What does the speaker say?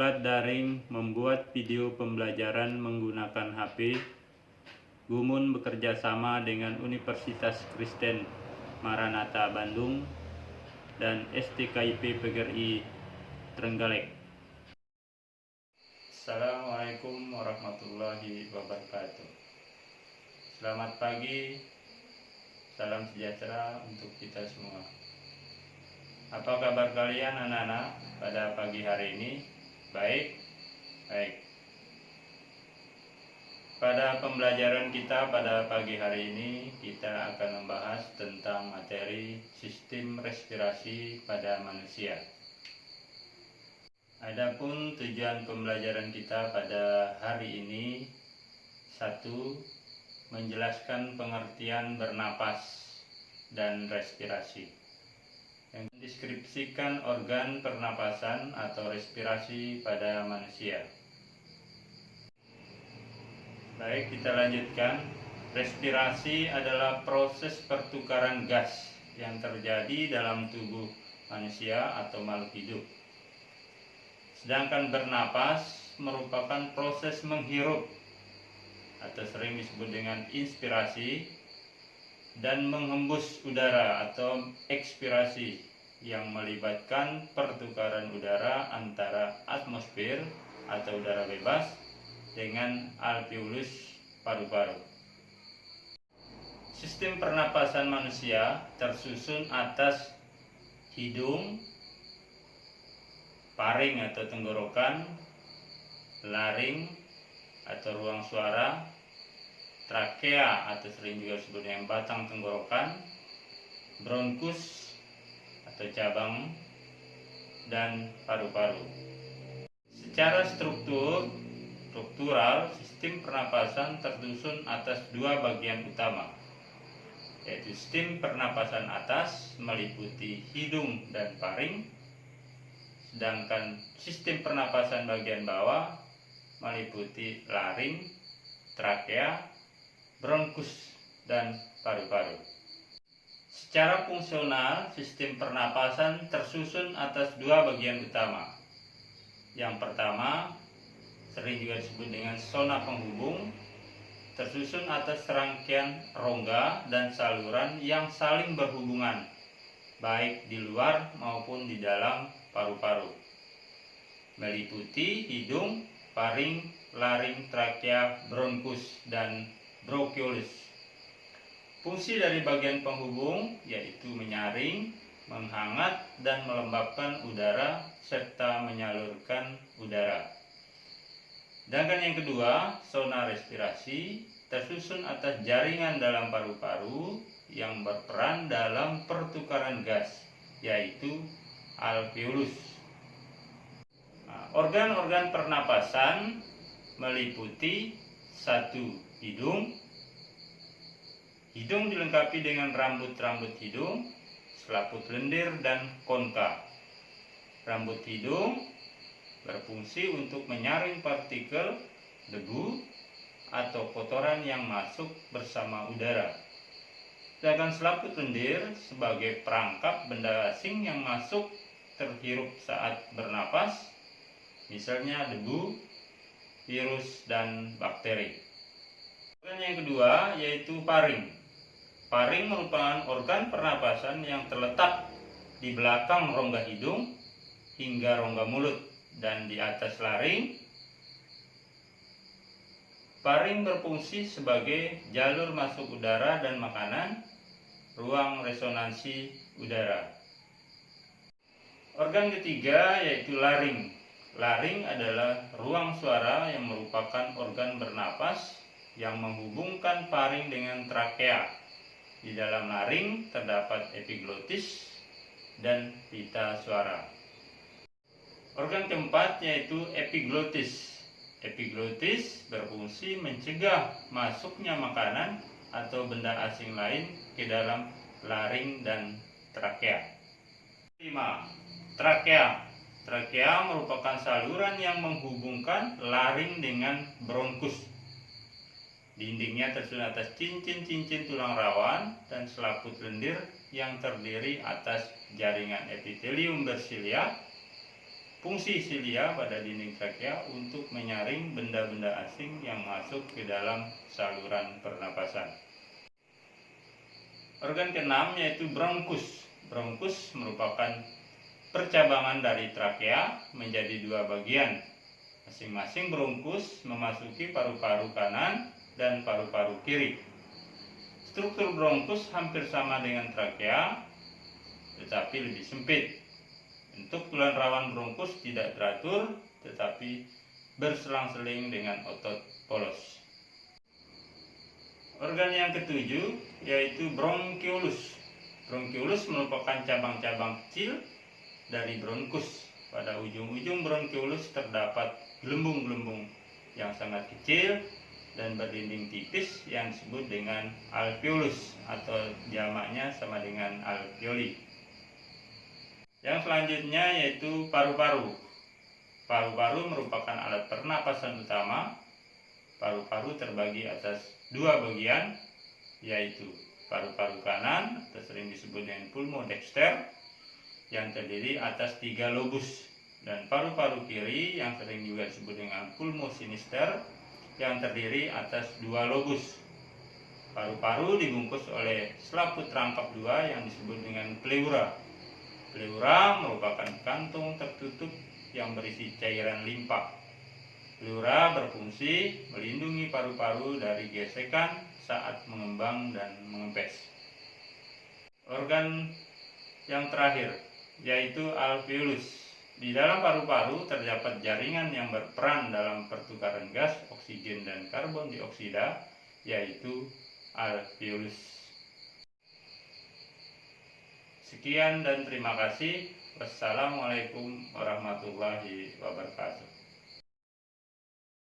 Sahabat daring membuat video pembelajaran menggunakan HP, Gumun bekerja sama dengan Universitas Kristen Maranatha Bandung dan STKIP PGRI Trenggalek. Assalamualaikum warahmatullahi wabarakatuh. Selamat pagi, salam sejahtera untuk kita semua. Apa kabar kalian anak-anak pada pagi hari ini? Baik. Pada pembelajaran kita pada pagi hari ini, kita akan membahas tentang materi sistem respirasi pada manusia. Adapun tujuan pembelajaran kita pada hari ini, 1. Menjelaskan pengertian bernapas dan respirasi. Yang mendeskripsikan organ pernapasan atau respirasi pada manusia. Baik, kita lanjutkan. Respirasi adalah proses pertukaran gas yang terjadi dalam tubuh manusia atau makhluk hidup. Sedangkan bernapas merupakan proses menghirup atau sering disebut dengan inspirasi dan menghembus udara atau ekspirasi yang melibatkan pertukaran udara antara atmosfer atau udara bebas dengan alveolus paru-paru. Sistem pernapasan manusia tersusun atas hidung, paring atau tenggorokan, laring atau ruang suara, trakea atau sering juga disebut dengan batang tenggorokan, bronkus atau cabang, dan paru-paru. Secara struktural, sistem pernapasan tersusun atas dua bagian utama, yaitu sistem pernapasan atas meliputi hidung dan paring, sedangkan sistem pernapasan bagian bawah meliputi laring, trakea, bronkus, dan paru-paru. Secara fungsional, sistem pernapasan tersusun atas dua bagian utama. Yang pertama, sering juga disebut dengan zona penghubung, tersusun atas rangkaian rongga dan saluran yang saling berhubungan, baik di luar maupun di dalam paru-paru, meliputi hidung, paring, laring, trakea, bronkus, dan bronkiolus. Fungsi dari bagian penghubung yaitu menyaring, menghangat, dan melembabkan udara serta menyalurkan udara. Sedangkan yang kedua, zona respirasi tersusun atas jaringan dalam paru-paru yang berperan dalam pertukaran gas, yaitu alveolus. Organ-organ pernapasan meliputi 1. Hidung. Hidung dilengkapi dengan rambut-rambut hidung, selaput lendir, dan konka. Rambut hidung berfungsi untuk menyaring partikel debu atau kotoran yang masuk bersama udara. Sedangkan selaput lendir sebagai perangkap benda asing yang masuk terhirup saat bernapas, misalnya debu, virus, dan bakteri. Organ yang kedua yaitu paring. Paring merupakan organ pernapasan yang terletak di belakang rongga hidung hingga rongga mulut dan di atas laring. Paring berfungsi sebagai jalur masuk udara dan makanan, ruang resonansi udara. Organ ketiga yaitu laring. Laring adalah ruang suara yang merupakan organ bernapas yang menghubungkan paring dengan trakea. Di dalam laring terdapat epiglotis dan pita suara. Organ keempat yaitu epiglotis. Epiglotis berfungsi mencegah masuknya makanan atau benda asing lain ke dalam laring dan trakea. 5. Trakea. Trakea merupakan saluran yang menghubungkan laring dengan bronkus. Dindingnya tersusun atas cincin-cincin tulang rawan dan selaput lendir yang terdiri atas jaringan epitelium bersilia Fungsi silia pada dinding trakea untuk menyaring benda-benda asing yang masuk ke dalam saluran pernapasan. Organ keenam yaitu bronkus. Bronkus merupakan percabangan dari trakea menjadi dua bagian. Masing-masing bronkus memasuki paru-paru kanan dan paru-paru kiri. Struktur bronkus hampir sama dengan trakea, tetapi lebih sempit. Bentuk tulang rawan bronkus tidak teratur, tetapi berselang-seling dengan otot polos. Organ yang ketujuh yaitu bronkiolus. Bronkiolus merupakan cabang-cabang kecil dari bronkus. Pada ujung-ujung bronkiolus terdapat gelembung-gelembung yang sangat kecil dan berdinding tipis yang disebut dengan alveolus atau jamaknya sama dengan alveoli. Yang selanjutnya yaitu paru-paru. Paru-paru merupakan alat pernapasan utama. Paru-paru terbagi atas dua bagian, yaitu paru-paru kanan atau sering disebut dengan pulmodexter yang terdiri atas 3 lobus, dan paru-paru kiri yang sering juga disebut dengan pulmosinister yang terdiri atas 2 lobus. Paru-paru dibungkus oleh selaput rangkap 2 yang disebut dengan pleura. Pleura merupakan kantung tertutup yang berisi cairan limpa. Pleura berfungsi melindungi paru-paru dari gesekan saat mengembang dan mengempes. Organ yang terakhir yaitu alveolus. Di dalam paru-paru terdapat jaringan yang berperan dalam pertukaran gas, oksigen, dan karbon dioksida, yaitu alveolus. Sekian dan terima kasih. Wassalamualaikum warahmatullahi wabarakatuh.